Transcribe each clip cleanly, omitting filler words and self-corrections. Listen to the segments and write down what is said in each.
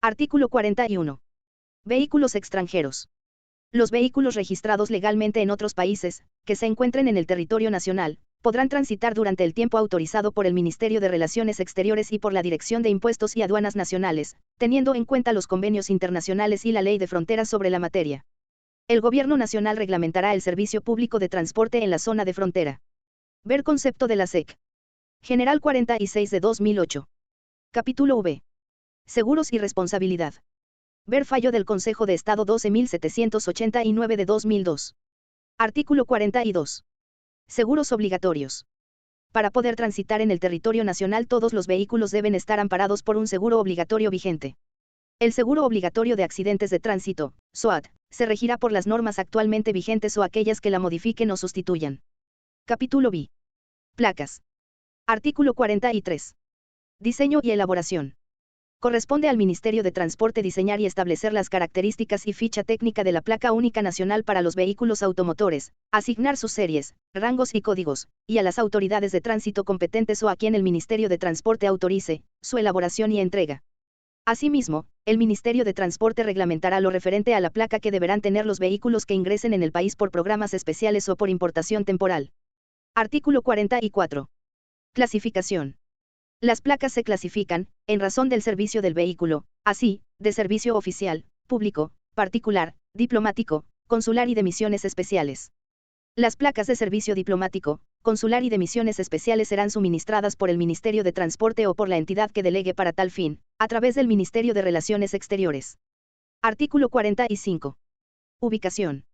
Artículo 41. Vehículos extranjeros. Los vehículos registrados legalmente en otros países, que se encuentren en el territorio nacional, podrán transitar durante el tiempo autorizado por el Ministerio de Relaciones Exteriores y por la Dirección de Impuestos y Aduanas Nacionales, teniendo en cuenta los convenios internacionales y la Ley de Fronteras sobre la materia. El Gobierno Nacional reglamentará el servicio público de transporte en la zona de frontera. Ver concepto de la SEC. General 46 de 2008. Capítulo V. Seguros y responsabilidad. Ver fallo del Consejo de Estado 12.789 de 2002. Artículo 42. Seguros obligatorios. Para poder transitar en el territorio nacional, todos los vehículos deben estar amparados por un seguro obligatorio vigente. El seguro obligatorio de accidentes de tránsito, SOAT, se regirá por las normas actualmente vigentes o aquellas que la modifiquen o sustituyan. Capítulo B. Placas. Artículo 43. Diseño y elaboración. Corresponde al Ministerio de Transporte diseñar y establecer las características y ficha técnica de la placa única nacional para los vehículos automotores, asignar sus series, rangos y códigos, y a las autoridades de tránsito competentes o a quien el Ministerio de Transporte autorice, su elaboración y entrega. Asimismo, el Ministerio de Transporte reglamentará lo referente a la placa que deberán tener los vehículos que ingresen en el país por programas especiales o por importación temporal. Artículo 44. Clasificación. Las placas se clasifican, en razón del servicio del vehículo, así, de servicio oficial, público, particular, diplomático, consular y de misiones especiales. Las placas de servicio diplomático, consular y de misiones especiales serán suministradas por el Ministerio de Transporte o por la entidad que delegue para tal fin, a través del Ministerio de Relaciones Exteriores. Artículo 45. Ubicación.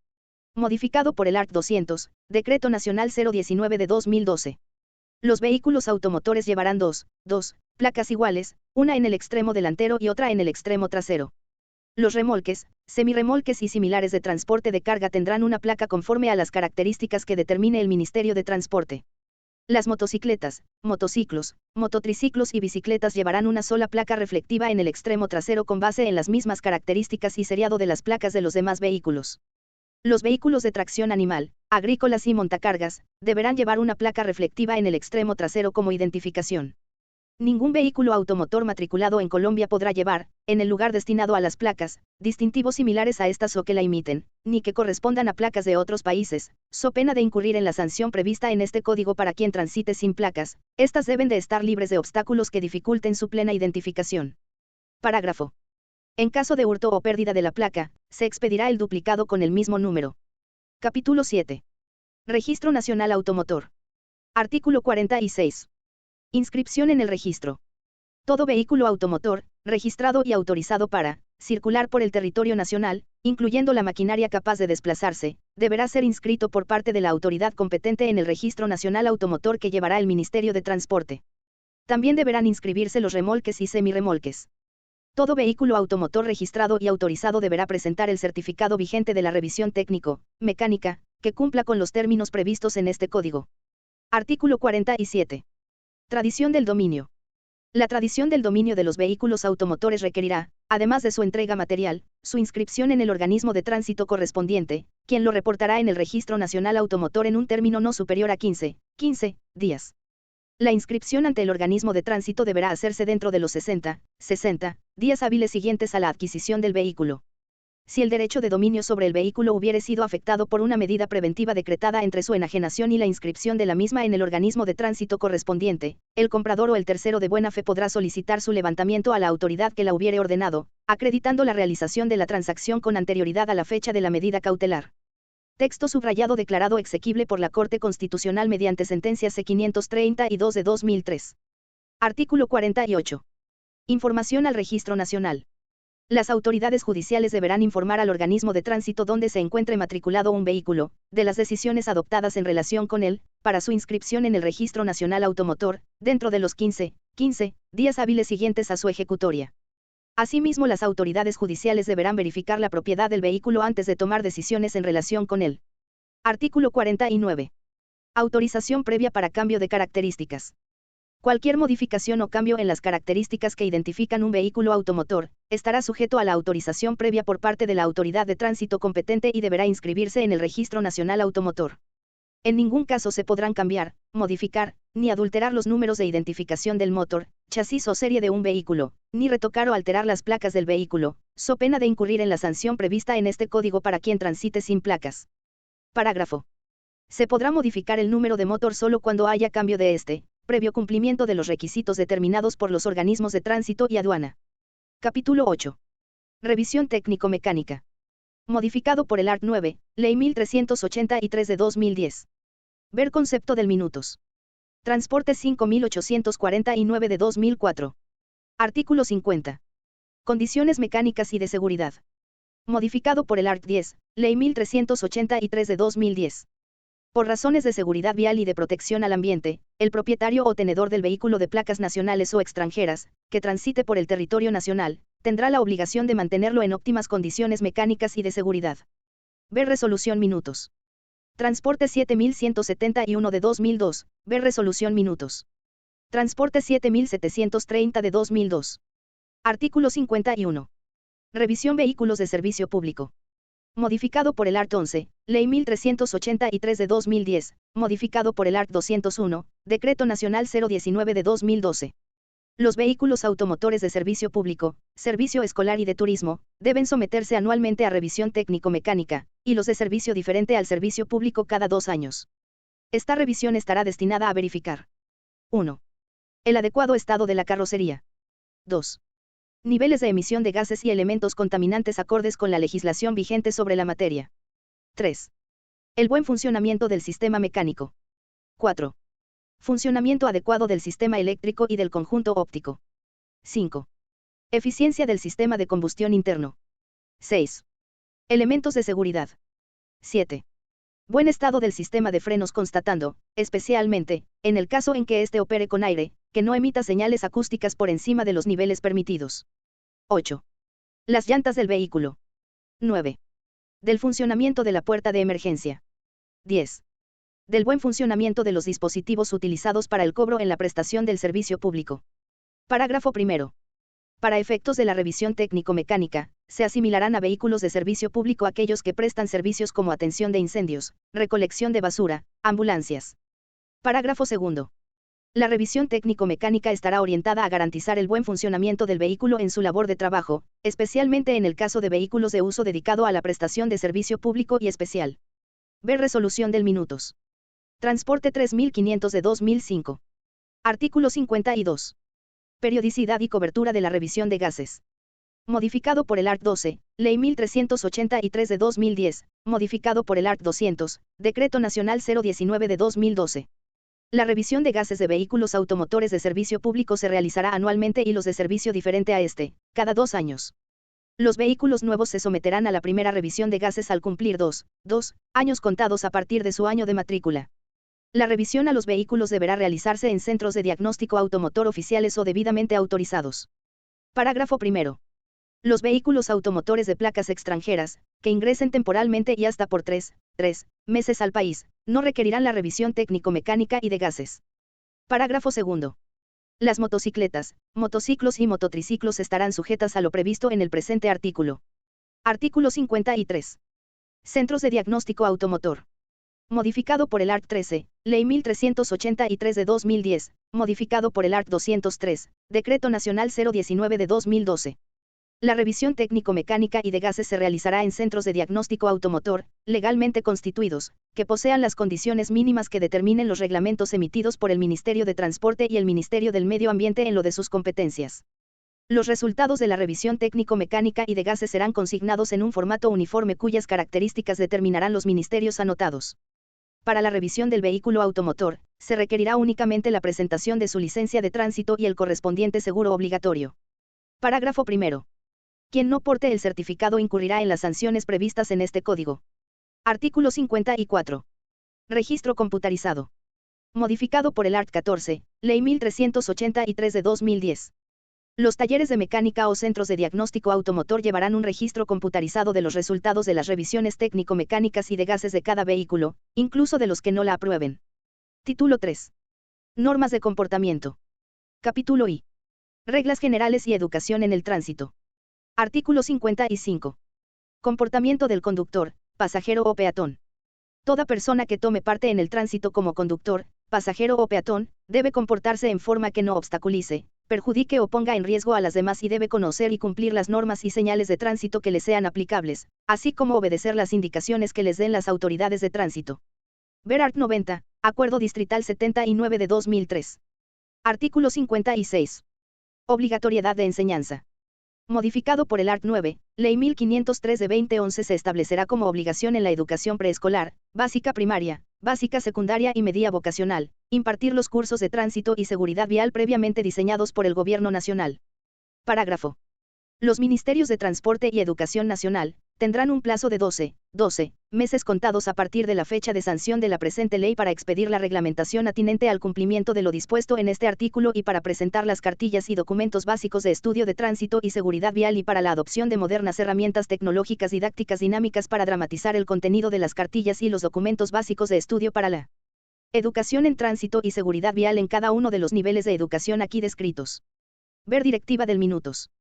Modificado por el Art. 200, Decreto Nacional 019 de 2012. Los vehículos automotores llevarán dos placas iguales, una en el extremo delantero y otra en el extremo trasero. Los remolques, semirremolques y similares de transporte de carga tendrán una placa conforme a las características que determine el Ministerio de Transporte. Las motocicletas, motociclos, mototriciclos y bicicletas llevarán una sola placa reflectiva en el extremo trasero con base en las mismas características y seriado de las placas de los demás vehículos. Los vehículos de tracción animal, agrícolas y montacargas, deberán llevar una placa reflectiva en el extremo trasero como identificación. Ningún vehículo automotor matriculado en Colombia podrá llevar, en el lugar destinado a las placas, distintivos similares a estas o que la imiten, ni que correspondan a placas de otros países, so pena de incurrir en la sanción prevista en este código para quien transite sin placas. Estas deben de estar libres de obstáculos que dificulten su plena identificación. Parágrafo. En caso de hurto o pérdida de la placa, se expedirá el duplicado con el mismo número. Capítulo 7. Registro Nacional Automotor. Artículo 46. Inscripción en el registro. Todo vehículo automotor, registrado y autorizado para circular por el territorio nacional, incluyendo la maquinaria capaz de desplazarse, deberá ser inscrito por parte de la autoridad competente en el Registro Nacional Automotor que llevará el Ministerio de Transporte. También deberán inscribirse los remolques y semirremolques. Todo vehículo automotor registrado y autorizado deberá presentar el certificado vigente de la revisión técnico-mecánica, que cumpla con los términos previstos en este código. Artículo 47. Tradición del dominio. La tradición del dominio de los vehículos automotores requerirá, además de su entrega material, su inscripción en el organismo de tránsito correspondiente, quien lo reportará en el Registro Nacional Automotor en un término no superior a 15 días. La inscripción ante el organismo de tránsito deberá hacerse dentro de los 60 días hábiles siguientes a la adquisición del vehículo. Si el derecho de dominio sobre el vehículo hubiere sido afectado por una medida preventiva decretada entre su enajenación y la inscripción de la misma en el organismo de tránsito correspondiente, el comprador o el tercero de buena fe podrá solicitar su levantamiento a la autoridad que la hubiere ordenado, acreditando la realización de la transacción con anterioridad a la fecha de la medida cautelar. Texto subrayado declarado exequible por la Corte Constitucional mediante sentencia C-532 de 2003. Artículo 48. Información al Registro Nacional. Las autoridades judiciales deberán informar al organismo de tránsito donde se encuentre matriculado un vehículo, de las decisiones adoptadas en relación con él, para su inscripción en el Registro Nacional Automotor, dentro de los 15 días hábiles siguientes a su ejecutoria. Asimismo, las autoridades judiciales deberán verificar la propiedad del vehículo antes de tomar decisiones en relación con él. Artículo 49. Autorización previa para cambio de características. Cualquier modificación o cambio en las características que identifican un vehículo automotor, estará sujeto a la autorización previa por parte de la autoridad de tránsito competente y deberá inscribirse en el Registro Nacional Automotor. En ningún caso se podrán cambiar, modificar, ni adulterar los números de identificación del motor, chasis o serie de un vehículo, ni retocar o alterar las placas del vehículo, so pena de incurrir en la sanción prevista en este código para quien transite sin placas. Parágrafo. Se podrá modificar el número de motor solo cuando haya cambio de este, previo cumplimiento de los requisitos determinados por los organismos de tránsito y aduana. Capítulo 8. Revisión técnico-mecánica. Modificado por el Art. 9, Ley 1383 de 2010. Ver concepto del minutos. Transporte 5849 de 2004. Artículo 50. Condiciones mecánicas y de seguridad. Modificado por el Art. 10, Ley 1383 de 2010. Por razones de seguridad vial y de protección al ambiente, el propietario o tenedor del vehículo de placas nacionales o extranjeras, que transite por el territorio nacional, tendrá la obligación de mantenerlo en óptimas condiciones mecánicas y de seguridad. Ver resolución minutos. Transporte 7171 de 2002, ver resolución minutos. Transporte 7730 de 2002. Artículo 51. Revisión vehículos de servicio público. Modificado por el Art. 11, Ley 1383 de 2010, modificado por el Art. 201, Decreto Nacional 019 de 2012. Los vehículos automotores de servicio público, servicio escolar y de turismo, deben someterse anualmente a revisión técnico-mecánica, y los de servicio diferente al servicio público cada 2 años. Esta revisión estará destinada a verificar: 1. El adecuado estado de la carrocería. 2. Niveles de emisión de gases y elementos contaminantes acordes con la legislación vigente sobre la materia. 3. El buen funcionamiento del sistema mecánico. 4. Funcionamiento adecuado del sistema eléctrico y del conjunto óptico. 5. Eficiencia del sistema de combustión interno. 6. Elementos de seguridad. 7. Buen estado del sistema de frenos constatando, especialmente, en el caso en que éste opere con aire, que no emita señales acústicas por encima de los niveles permitidos. 8. Las llantas del vehículo. 9. Del funcionamiento de la puerta de emergencia. 10. Del buen funcionamiento de los dispositivos utilizados para el cobro en la prestación del servicio público. Parágrafo primero. Para efectos de la revisión técnico-mecánica, se asimilarán a vehículos de servicio público aquellos que prestan servicios como atención de incendios, recolección de basura, ambulancias. Parágrafo segundo. La revisión técnico-mecánica estará orientada a garantizar el buen funcionamiento del vehículo en su labor de trabajo, especialmente en el caso de vehículos de uso dedicado a la prestación de servicio público y especial. Ver resolución del minutos. Transporte 3500 de 2005. Artículo 52. Periodicidad y cobertura de la revisión de gases. Modificado por el Art. 12, Ley 1383 de 2010, modificado por el Art. 200, Decreto Nacional 019 de 2012. La revisión de gases de vehículos automotores de servicio público se realizará anualmente y los de servicio diferente a este, cada 2 años. Los vehículos nuevos se someterán a la primera revisión de gases al cumplir 2 años contados a partir de su año de matrícula. La revisión a los vehículos deberá realizarse en centros de diagnóstico automotor oficiales o debidamente autorizados. Parágrafo primero. Los vehículos automotores de placas extranjeras, que ingresen temporalmente y hasta por 3 meses al país, no requerirán la revisión técnico-mecánica y de gases. Parágrafo segundo. Las motocicletas, motociclos y mototriciclos estarán sujetas a lo previsto en el presente artículo. Artículo 53. Centros de diagnóstico automotor. Modificado por el Art. 13, Ley 1383 de 2010, modificado por el Art. 203, Decreto Nacional 019 de 2012. La revisión técnico-mecánica y de gases se realizará en centros de diagnóstico automotor, legalmente constituidos, que posean las condiciones mínimas que determinen los reglamentos emitidos por el Ministerio de Transporte y el Ministerio del Medio Ambiente en lo de sus competencias. Los resultados de la revisión técnico-mecánica y de gases serán consignados en un formato uniforme cuyas características determinarán los ministerios anotados. Para la revisión del vehículo automotor, se requerirá únicamente la presentación de su licencia de tránsito y el correspondiente seguro obligatorio. Parágrafo primero. Quien no porte el certificado incurrirá en las sanciones previstas en este código. Artículo 54. Registro computarizado. Modificado por el Art. 14, Ley 1383 de 2010. Los talleres de mecánica o centros de diagnóstico automotor llevarán un registro computarizado de los resultados de las revisiones técnico-mecánicas y de gases de cada vehículo, incluso de los que no la aprueben. Título 3. Normas de comportamiento. Capítulo I. Reglas generales y educación en el tránsito. Artículo 55. Comportamiento del conductor, pasajero o peatón. Toda persona que tome parte en el tránsito como conductor, pasajero o peatón, debe comportarse en forma que no obstaculice, perjudique o ponga en riesgo a las demás y debe conocer y cumplir las normas y señales de tránsito que le sean aplicables, así como obedecer las indicaciones que les den las autoridades de tránsito. Ver Art. 90, Acuerdo Distrital 79 de 2003. Artículo 56. Obligatoriedad de enseñanza. Modificado por el Art. 9, Ley 1503 de 2011 se establecerá como obligación en la educación preescolar, básica primaria, básica secundaria y media vocacional, impartir los cursos de tránsito y seguridad vial previamente diseñados por el Gobierno Nacional. Parágrafo. Los Ministerios de Transporte y Educación Nacional tendrán un plazo de 12 meses contados a partir de la fecha de sanción de la presente ley para expedir la reglamentación atinente al cumplimiento de lo dispuesto en este artículo y para presentar las cartillas y documentos básicos de estudio de tránsito y seguridad vial y para la adopción de modernas herramientas tecnológicas didácticas dinámicas para dramatizar el contenido de las cartillas y los documentos básicos de estudio para la educación en tránsito y seguridad vial en cada uno de los niveles de educación aquí descritos. Ver Directiva del Minutos.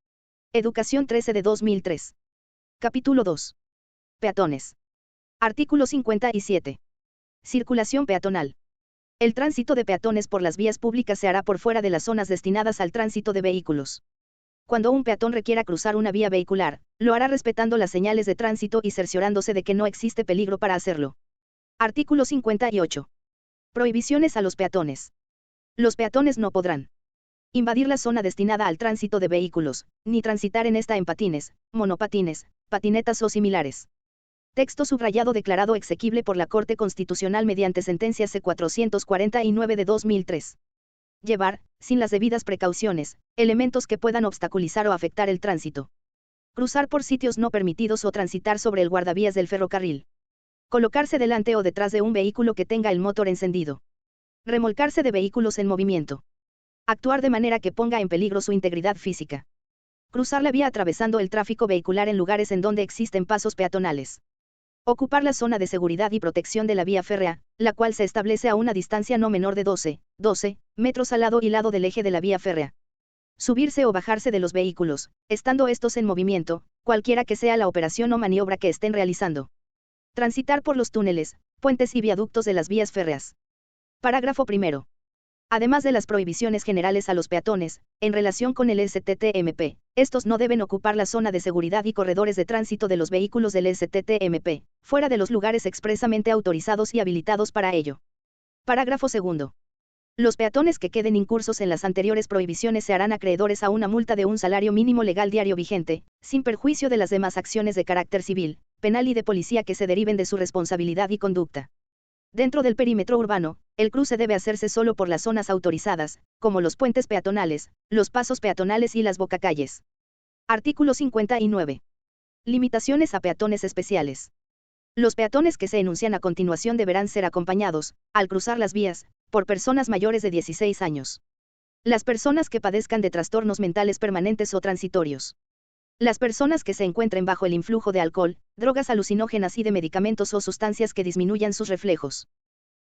Educación 13 de 2003. Capítulo 2. Peatones. Artículo 57. Circulación peatonal. El tránsito de peatones por las vías públicas se hará por fuera de las zonas destinadas al tránsito de vehículos. Cuando un peatón requiera cruzar una vía vehicular, lo hará respetando las señales de tránsito y cerciorándose de que no existe peligro para hacerlo. Artículo 58. Prohibiciones a los peatones. Los peatones no podrán invadir la zona destinada al tránsito de vehículos, ni transitar en esta en patines, monopatines, patinetas o similares. Texto subrayado declarado exequible por la Corte Constitucional mediante sentencia C-449 de 2003. Llevar, sin las debidas precauciones, elementos que puedan obstaculizar o afectar el tránsito. Cruzar por sitios no permitidos o transitar sobre el guardavías del ferrocarril. Colocarse delante o detrás de un vehículo que tenga el motor encendido. Remolcarse de vehículos en movimiento. Actuar de manera que ponga en peligro su integridad física. Cruzar la vía atravesando el tráfico vehicular en lugares en donde existen pasos peatonales. Ocupar la zona de seguridad y protección de la vía férrea, la cual se establece a una distancia no menor de 12 metros al lado y lado del eje de la vía férrea. Subirse o bajarse de los vehículos, estando estos en movimiento, cualquiera que sea la operación o maniobra que estén realizando. Transitar por los túneles, puentes y viaductos de las vías férreas. Parágrafo primero. Además de las prohibiciones generales a los peatones, en relación con el STTMP, estos no deben ocupar la zona de seguridad y corredores de tránsito de los vehículos del STTMP, fuera de los lugares expresamente autorizados y habilitados para ello. Parágrafo segundo. Los peatones que queden incursos en las anteriores prohibiciones se harán acreedores a una multa de un salario mínimo legal diario vigente, sin perjuicio de las demás acciones de carácter civil, penal y de policía que se deriven de su responsabilidad y conducta. Dentro del perímetro urbano, el cruce debe hacerse solo por las zonas autorizadas, como los puentes peatonales, los pasos peatonales y las bocacalles. Artículo 59. Limitaciones a peatones especiales. Los peatones que se enuncian a continuación deberán ser acompañados, al cruzar las vías, por personas mayores de 16 años. Las personas que padezcan de trastornos mentales permanentes o transitorios. Las personas que se encuentren bajo el influjo de alcohol, drogas alucinógenas y de medicamentos o sustancias que disminuyan sus reflejos.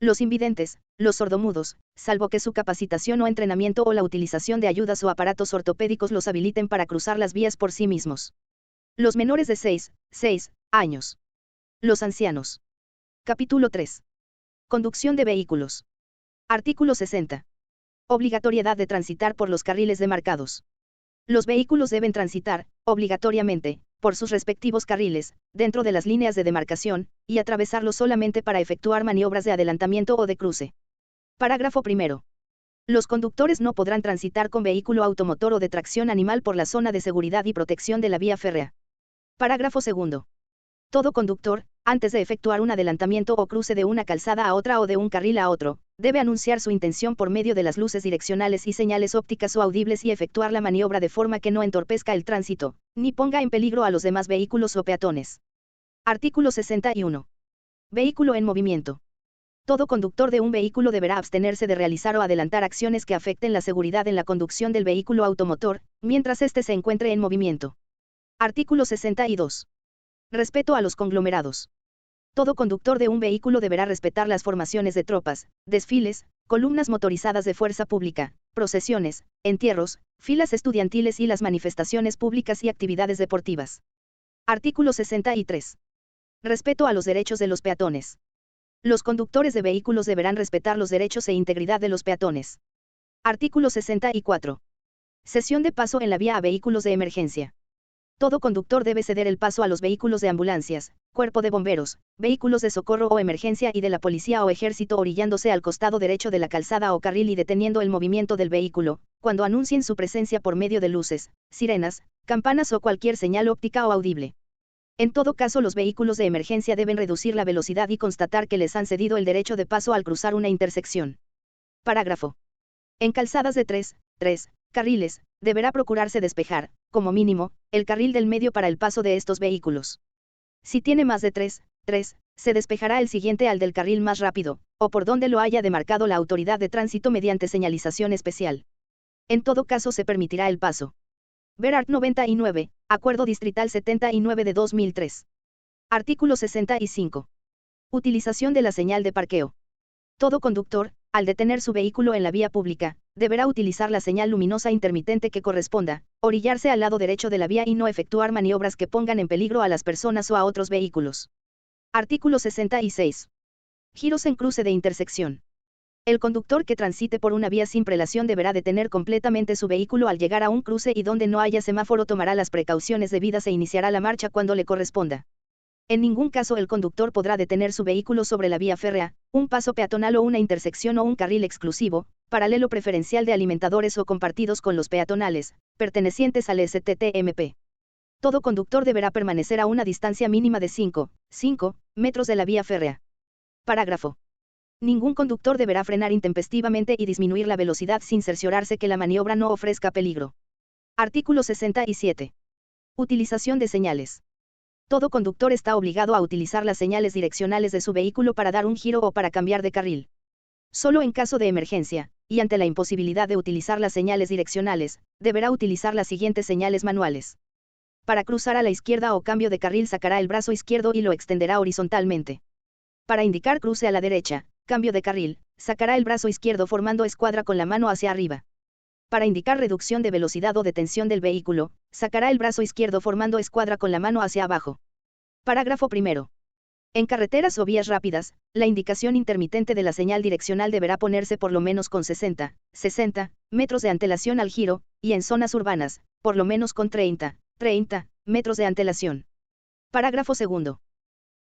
Los invidentes, los sordomudos, salvo que su capacitación o entrenamiento o la utilización de ayudas o aparatos ortopédicos los habiliten para cruzar las vías por sí mismos. Los menores de 6 años. Los ancianos. Capítulo 3. Conducción de vehículos. Artículo 60. Obligatoriedad de transitar por los carriles demarcados. Los vehículos deben transitar, obligatoriamente, por sus respectivos carriles, dentro de las líneas de demarcación, y atravesarlos solamente para efectuar maniobras de adelantamiento o de cruce. Parágrafo primero. Los conductores no podrán transitar con vehículo automotor o de tracción animal por la zona de seguridad y protección de la vía férrea. Parágrafo segundo. Todo conductor, antes de efectuar un adelantamiento o cruce de una calzada a otra o de un carril a otro, debe anunciar su intención por medio de las luces direccionales y señales ópticas o audibles y efectuar la maniobra de forma que no entorpezca el tránsito, ni ponga en peligro a los demás vehículos o peatones. Artículo 61. Vehículo en movimiento. Todo conductor de un vehículo deberá abstenerse de realizar o adelantar acciones que afecten la seguridad en la conducción del vehículo automotor, mientras éste se encuentre en movimiento. Artículo 62. Respeto a los conglomerados. Todo conductor de un vehículo deberá respetar las formaciones de tropas, desfiles, columnas motorizadas de fuerza pública, procesiones, entierros, filas estudiantiles y las manifestaciones públicas y actividades deportivas. Artículo 63. Respeto a los derechos de los peatones. Los conductores de vehículos deberán respetar los derechos e integridad de los peatones. Artículo 64. Cesión de paso en la vía a vehículos de emergencia. Todo conductor debe ceder el paso a los vehículos de ambulancias, cuerpo de bomberos, vehículos de socorro o emergencia y de la policía o ejército orillándose al costado derecho de la calzada o carril y deteniendo el movimiento del vehículo, cuando anuncien su presencia por medio de luces, sirenas, campanas o cualquier señal óptica o audible. En todo caso, los vehículos de emergencia deben reducir la velocidad y constatar que les han cedido el derecho de paso al cruzar una intersección. Parágrafo. En calzadas de 3 carriles, deberá procurarse despejar, como mínimo, el carril del medio para el paso de estos vehículos. Si tiene más de 3, se despejará el siguiente al del carril más rápido, o por donde lo haya demarcado la autoridad de tránsito mediante señalización especial. En todo caso se permitirá el paso. Ver Art. 99, Acuerdo Distrital 79 de 2003. Artículo 65. Utilización de la señal de parqueo. Todo conductor, al detener su vehículo en la vía pública, deberá utilizar la señal luminosa intermitente que corresponda, orillarse al lado derecho de la vía y no efectuar maniobras que pongan en peligro a las personas o a otros vehículos. Artículo 66. Giros en cruce de intersección. El conductor que transite por una vía sin prelación deberá detener completamente su vehículo al llegar a un cruce y donde no haya semáforo tomará las precauciones debidas e iniciará la marcha cuando le corresponda. En ningún caso el conductor podrá detener su vehículo sobre la vía férrea, un paso peatonal o una intersección o un carril exclusivo, paralelo preferencial de alimentadores o compartidos con los peatonales, pertenecientes al STTMP. Todo conductor deberá permanecer a una distancia mínima de 5 metros de la vía férrea. Parágrafo. Ningún conductor deberá frenar intempestivamente y disminuir la velocidad sin cerciorarse que la maniobra no ofrezca peligro. Artículo 67. Utilización de señales. Todo conductor está obligado a utilizar las señales direccionales de su vehículo para dar un giro o para cambiar de carril. Solo en caso de emergencia, y ante la imposibilidad de utilizar las señales direccionales, deberá utilizar las siguientes señales manuales. Para cruzar a la izquierda o cambio de carril sacará el brazo izquierdo y lo extenderá horizontalmente. Para indicar cruce a la derecha, cambio de carril, sacará el brazo izquierdo formando escuadra con la mano hacia arriba. Para indicar reducción de velocidad o detención del vehículo, sacará el brazo izquierdo formando escuadra con la mano hacia abajo. Parágrafo primero. En carreteras o vías rápidas, la indicación intermitente de la señal direccional deberá ponerse por lo menos con 60 metros de antelación al giro, y en zonas urbanas, por lo menos con 30 metros de antelación. Parágrafo segundo.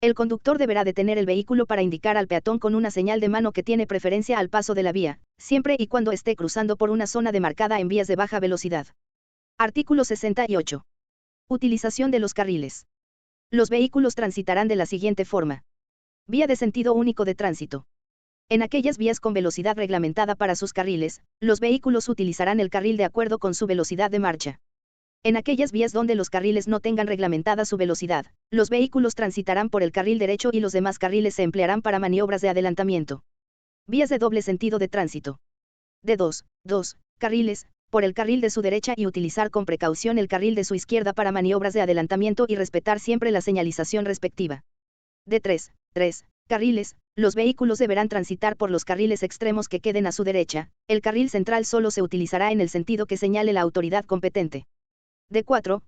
El conductor deberá detener el vehículo para indicar al peatón con una señal de mano que tiene preferencia al paso de la vía, siempre y cuando esté cruzando por una zona demarcada en vías de baja velocidad. Artículo 68. Utilización de los carriles. Los vehículos transitarán de la siguiente forma. Vía de sentido único de tránsito. En aquellas vías con velocidad reglamentada para sus carriles, los vehículos utilizarán el carril de acuerdo con su velocidad de marcha. En aquellas vías donde los carriles no tengan reglamentada su velocidad, los vehículos transitarán por el carril derecho y los demás carriles se emplearán para maniobras de adelantamiento. Vías de doble sentido de tránsito. De dos carriles, por el carril de su derecha y utilizar con precaución el carril de su izquierda para maniobras de adelantamiento y respetar siempre la señalización respectiva. De tres carriles, los vehículos deberán transitar por los carriles extremos que queden a su derecha, el carril central solo se utilizará en el sentido que señale la autoridad competente. De cuatro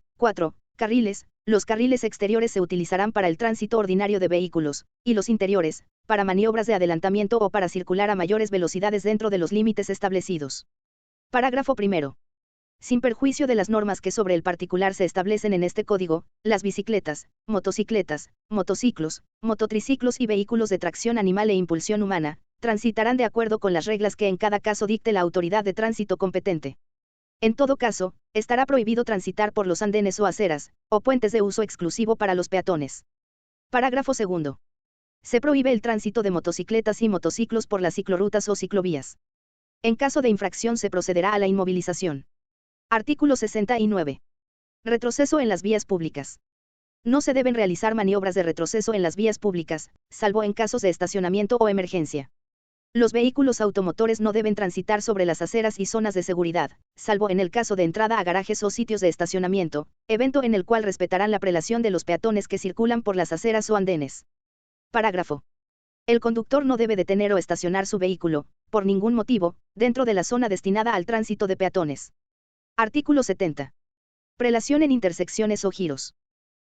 carriles, los carriles exteriores se utilizarán para el tránsito ordinario de vehículos, y los interiores, para maniobras de adelantamiento o para circular a mayores velocidades dentro de los límites establecidos. Parágrafo primero. Sin perjuicio de las normas que sobre el particular se establecen en este código, las bicicletas, motocicletas, motociclos, mototriciclos y vehículos de tracción animal e impulsión humana, transitarán de acuerdo con las reglas que en cada caso dicte la autoridad de tránsito competente. En todo caso, estará prohibido transitar por los andenes o aceras, o puentes de uso exclusivo para los peatones. Parágrafo segundo. Se prohíbe el tránsito de motocicletas y motociclos por las ciclorrutas o ciclovías. En caso de infracción se procederá a la inmovilización. Artículo 69. Retroceso en las vías públicas. No se deben realizar maniobras de retroceso en las vías públicas, salvo en casos de estacionamiento o emergencia. Los vehículos automotores no deben transitar sobre las aceras y zonas de seguridad, salvo en el caso de entrada a garajes o sitios de estacionamiento, evento en el cual respetarán la prelación de los peatones que circulan por las aceras o andenes. Parágrafo. El conductor no debe detener o estacionar su vehículo, por ningún motivo, dentro de la zona destinada al tránsito de peatones. Artículo 70. Prelación en intersecciones o giros.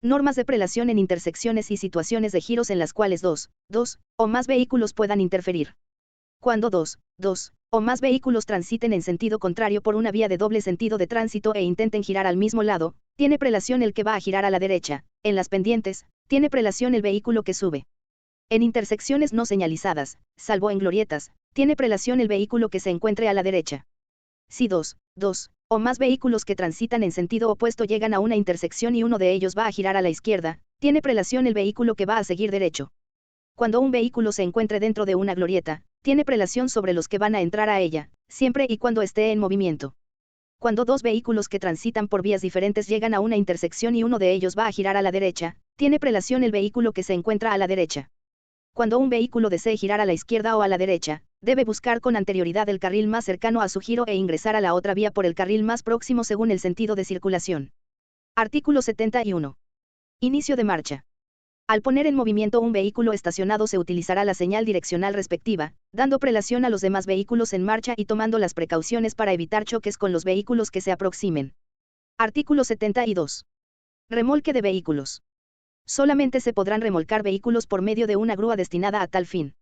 Normas de prelación en intersecciones y situaciones de giros en las cuales dos o más vehículos puedan interferir. Cuando dos o más vehículos transiten en sentido contrario por una vía de doble sentido de tránsito e intenten girar al mismo lado, tiene prelación el que va a girar a la derecha. En las pendientes, tiene prelación el vehículo que sube. En intersecciones no señalizadas, salvo en glorietas, tiene prelación el vehículo que se encuentre a la derecha. Si dos o más vehículos que transitan en sentido opuesto llegan a una intersección y uno de ellos va a girar a la izquierda, tiene prelación el vehículo que va a seguir derecho. Cuando un vehículo se encuentre dentro de una glorieta, tiene prelación sobre los que van a entrar a ella, siempre y cuando esté en movimiento. Cuando dos vehículos que transitan por vías diferentes llegan a una intersección y uno de ellos va a girar a la derecha, tiene prelación el vehículo que se encuentra a la derecha. Cuando un vehículo desee girar a la izquierda o a la derecha, debe buscar con anterioridad el carril más cercano a su giro e ingresar a la otra vía por el carril más próximo según el sentido de circulación. Artículo 71. Inicio de marcha. Al poner en movimiento un vehículo estacionado se utilizará la señal direccional respectiva, dando prelación a los demás vehículos en marcha y tomando las precauciones para evitar choques con los vehículos que se aproximen. Artículo 72. Remolque de vehículos. Solamente se podrán remolcar vehículos por medio de una grúa destinada a tal fin.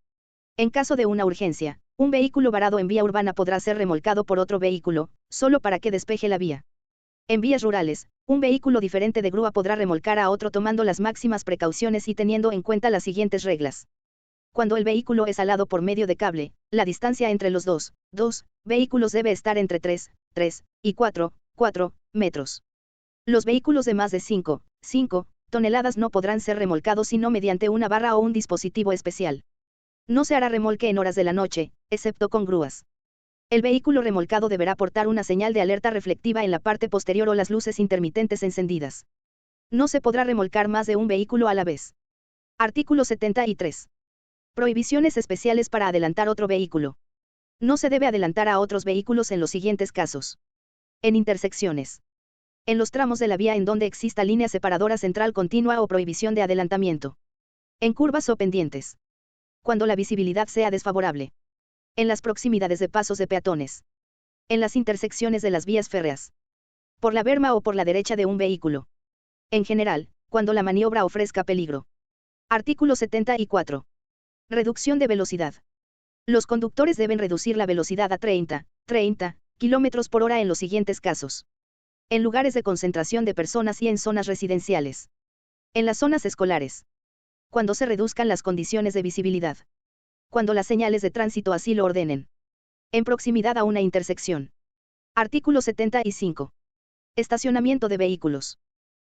En caso de una urgencia, un vehículo varado en vía urbana podrá ser remolcado por otro vehículo, solo para que despeje la vía. En vías rurales, un vehículo diferente de grúa podrá remolcar a otro tomando las máximas precauciones y teniendo en cuenta las siguientes reglas. Cuando el vehículo es alado por medio de cable, la distancia entre los dos vehículos debe estar entre 3 y 4 metros. Los vehículos de más de 5 toneladas no podrán ser remolcados sino mediante una barra o un dispositivo especial. No se hará remolque en horas de la noche, excepto con grúas. El vehículo remolcado deberá portar una señal de alerta reflectiva en la parte posterior o las luces intermitentes encendidas. No se podrá remolcar más de un vehículo a la vez. Artículo 73. Prohibiciones especiales para adelantar otro vehículo. No se debe adelantar a otros vehículos en los siguientes casos. En intersecciones. En los tramos de la vía en donde exista línea separadora central continua o prohibición de adelantamiento. En curvas o pendientes. Cuando la visibilidad sea desfavorable. En las proximidades de pasos de peatones. En las intersecciones de las vías férreas. Por la berma o por la derecha de un vehículo. En general, cuando la maniobra ofrezca peligro. Artículo 74. Reducción de velocidad. Los conductores deben reducir la velocidad a 30 km por hora en los siguientes casos. En lugares de concentración de personas y en zonas residenciales. En las zonas escolares. Cuando se reduzcan las condiciones de visibilidad. Cuando las señales de tránsito así lo ordenen. En proximidad a una intersección. Artículo 75. Estacionamiento de vehículos.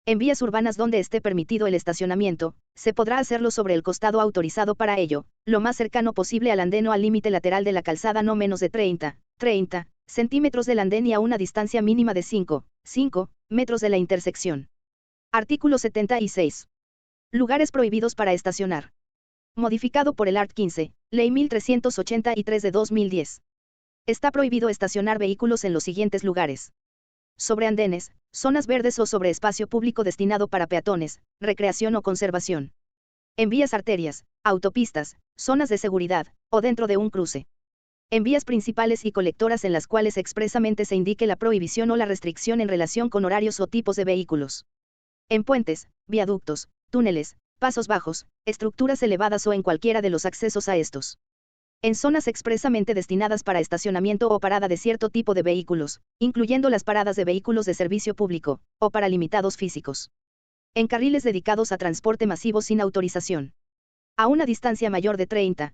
En vías urbanas donde esté permitido el estacionamiento, se podrá hacerlo sobre el costado autorizado para ello, lo más cercano posible al andén o al límite lateral de la calzada no menos de 30 centímetros del andén y a una distancia mínima de 5 metros de la intersección. Artículo 76. Lugares prohibidos para estacionar. Modificado por el Art. 15, Ley 1383 de 2010. Está prohibido estacionar vehículos en los siguientes lugares. Sobre andenes, zonas verdes o sobre espacio público destinado para peatones, recreación o conservación. En vías arterias, autopistas, zonas de seguridad, o dentro de un cruce. En vías principales y colectoras en las cuales expresamente se indique la prohibición o la restricción en relación con horarios o tipos de vehículos. En puentes, viaductos, túneles, pasos bajos, estructuras elevadas o en cualquiera de los accesos a estos. En zonas expresamente destinadas para estacionamiento o parada de cierto tipo de vehículos, incluyendo las paradas de vehículos de servicio público, o para limitados físicos. En carriles dedicados a transporte masivo sin autorización. A una distancia mayor de 30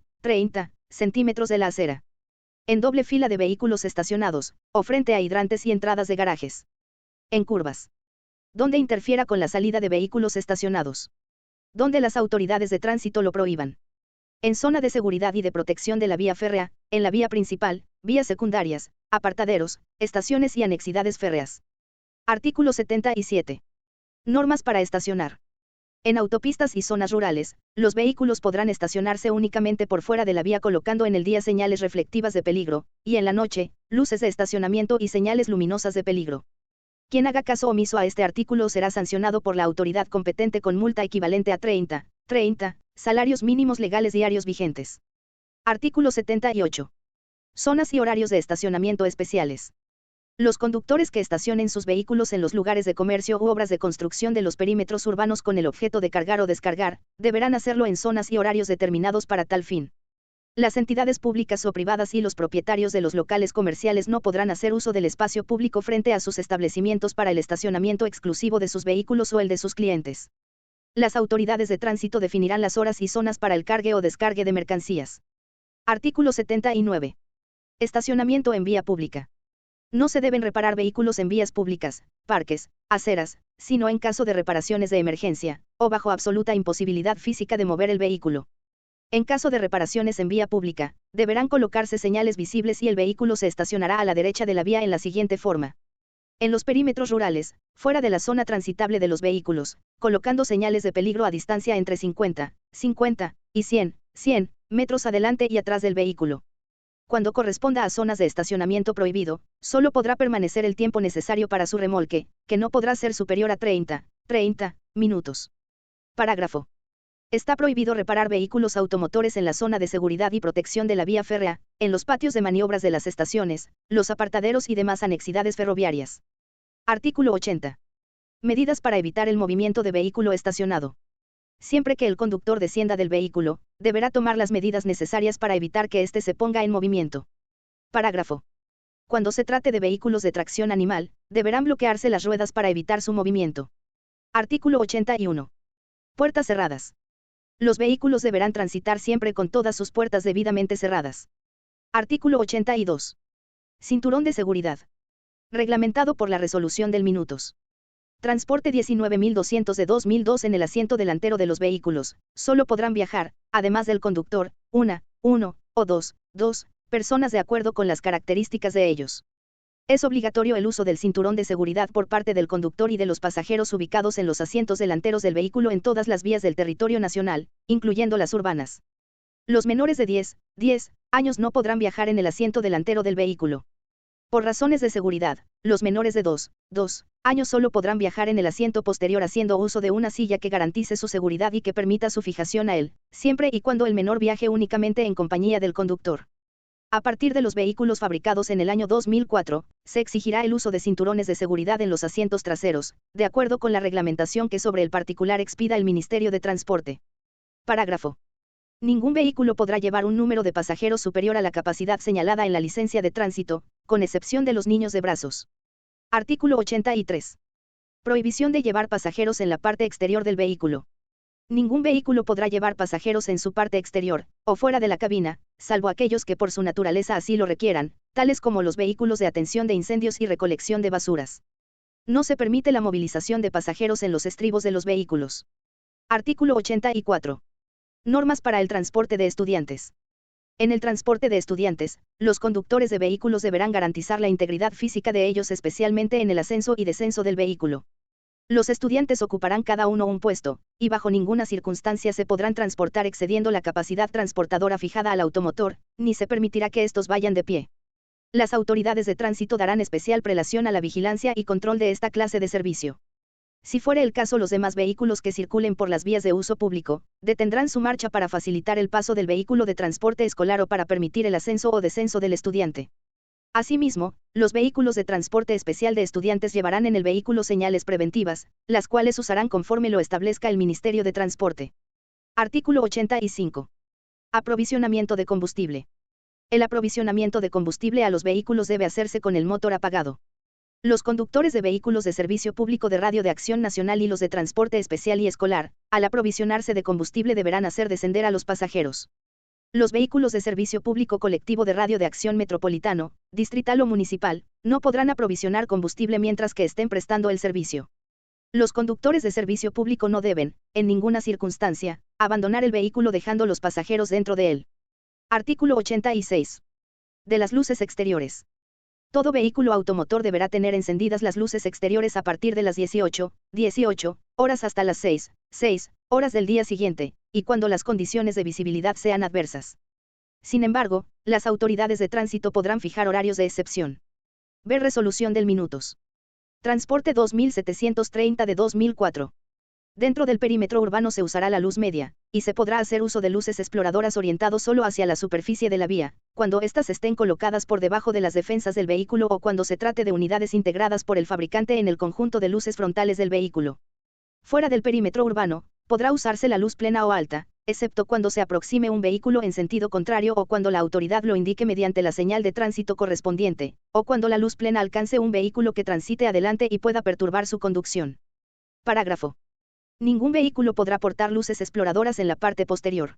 centímetros de la acera. En doble fila de vehículos estacionados, o frente a hidrantes y entradas de garajes. En curvas. Donde interfiera con la salida de vehículos estacionados. Donde las autoridades de tránsito lo prohíban. En zona de seguridad y de protección de la vía férrea, en la vía principal, vías secundarias, apartaderos, estaciones y anexidades férreas. Artículo 77. Normas para estacionar. En autopistas y zonas rurales, los vehículos podrán estacionarse únicamente por fuera de la vía colocando en el día señales reflectivas de peligro, y en la noche, luces de estacionamiento y señales luminosas de peligro. Quien haga caso omiso a este artículo será sancionado por la autoridad competente con multa equivalente a 30 salarios mínimos legales diarios vigentes. Artículo 78. Zonas y horarios de estacionamiento especiales. Los conductores que estacionen sus vehículos en los lugares de comercio u obras de construcción de los perímetros urbanos con el objeto de cargar o descargar, deberán hacerlo en zonas y horarios determinados para tal fin. Las entidades públicas o privadas y los propietarios de los locales comerciales no podrán hacer uso del espacio público frente a sus establecimientos para el estacionamiento exclusivo de sus vehículos o el de sus clientes. Las autoridades de tránsito definirán las horas y zonas para el cargue o descargue de mercancías. Artículo 79. Estacionamiento en vía pública. No se deben reparar vehículos en vías públicas, parques, aceras, sino en caso de reparaciones de emergencia, o bajo absoluta imposibilidad física de mover el vehículo. En caso de reparaciones en vía pública, deberán colocarse señales visibles y el vehículo se estacionará a la derecha de la vía en la siguiente forma. En los perímetros rurales, fuera de la zona transitable de los vehículos, colocando señales de peligro a distancia entre 50 y 100 metros adelante y atrás del vehículo. Cuando corresponda a zonas de estacionamiento prohibido, solo podrá permanecer el tiempo necesario para su remolque, que no podrá ser superior a 30 minutos. Parágrafo. Está prohibido reparar vehículos automotores en la zona de seguridad y protección de la vía férrea, en los patios de maniobras de las estaciones, los apartaderos y demás anexidades ferroviarias. Artículo 80. Medidas para evitar el movimiento de vehículo estacionado. Siempre que el conductor descienda del vehículo, deberá tomar las medidas necesarias para evitar que éste se ponga en movimiento. Parágrafo. Cuando se trate de vehículos de tracción animal, deberán bloquearse las ruedas para evitar su movimiento. Artículo 81. Puertas cerradas. Los vehículos deberán transitar siempre con todas sus puertas debidamente cerradas. Artículo 82. Cinturón de seguridad. Reglamentado por la resolución del minutos. Transporte 19.200 de 2002 en el asiento delantero de los vehículos, solo podrán viajar, además del conductor, uno o dos personas de acuerdo con las características de ellos. Es obligatorio el uso del cinturón de seguridad por parte del conductor y de los pasajeros ubicados en los asientos delanteros del vehículo en todas las vías del territorio nacional, incluyendo las urbanas. Los menores de 10 años no podrán viajar en el asiento delantero del vehículo. Por razones de seguridad, los menores de 2 años solo podrán viajar en el asiento posterior haciendo uso de una silla que garantice su seguridad y que permita su fijación a él, siempre y cuando el menor viaje únicamente en compañía del conductor. A partir de los vehículos fabricados en el año 2004, se exigirá el uso de cinturones de seguridad en los asientos traseros, de acuerdo con la reglamentación que sobre el particular expida el Ministerio de Transporte. Parágrafo. Ningún vehículo podrá llevar un número de pasajeros superior a la capacidad señalada en la licencia de tránsito, con excepción de los niños de brazos. Artículo 83. Prohibición de llevar pasajeros en la parte exterior del vehículo. Ningún vehículo podrá llevar pasajeros en su parte exterior, o fuera de la cabina, salvo aquellos que por su naturaleza así lo requieran, tales como los vehículos de atención de incendios y recolección de basuras. No se permite la movilización de pasajeros en los estribos de los vehículos. Artículo 84. Normas para el transporte de estudiantes. En el transporte de estudiantes, los conductores de vehículos deberán garantizar la integridad física de ellos, especialmente en el ascenso y descenso del vehículo. Los estudiantes ocuparán cada uno un puesto, y bajo ninguna circunstancia se podrán transportar excediendo la capacidad transportadora fijada al automotor, ni se permitirá que estos vayan de pie. Las autoridades de tránsito darán especial prelación a la vigilancia y control de esta clase de servicio. Si fuere el caso, los demás vehículos que circulen por las vías de uso público, detendrán su marcha para facilitar el paso del vehículo de transporte escolar o para permitir el ascenso o descenso del estudiante. Asimismo, los vehículos de transporte especial de estudiantes llevarán en el vehículo señales preventivas, las cuales usarán conforme lo establezca el Ministerio de Transporte. Artículo 85. Aprovisionamiento de combustible. El aprovisionamiento de combustible a los vehículos debe hacerse con el motor apagado. Los conductores de vehículos de servicio público de radio de acción nacional y los de transporte especial y escolar, al aprovisionarse de combustible deberán hacer descender a los pasajeros. Los vehículos de servicio público colectivo de radio de acción metropolitano, distrital o municipal, no podrán aprovisionar combustible mientras que estén prestando el servicio. Los conductores de servicio público no deben, en ninguna circunstancia, abandonar el vehículo dejando los pasajeros dentro de él. Artículo 86. De las luces exteriores. Todo vehículo automotor deberá tener encendidas las luces exteriores a partir de las 18 horas hasta las 6 horas del día siguiente, y cuando las condiciones de visibilidad sean adversas. Sin embargo, las autoridades de tránsito podrán fijar horarios de excepción. Ver resolución del minutos. Transporte 2730 de 2004. Dentro del perímetro urbano se usará la luz media, y se podrá hacer uso de luces exploradoras orientados solo hacia la superficie de la vía, cuando éstas estén colocadas por debajo de las defensas del vehículo o cuando se trate de unidades integradas por el fabricante en el conjunto de luces frontales del vehículo. Fuera del perímetro urbano, podrá usarse la luz plena o alta, excepto cuando se aproxime un vehículo en sentido contrario o cuando la autoridad lo indique mediante la señal de tránsito correspondiente, o cuando la luz plena alcance un vehículo que transite adelante y pueda perturbar su conducción. Parágrafo. Ningún vehículo podrá portar luces exploradoras en la parte posterior.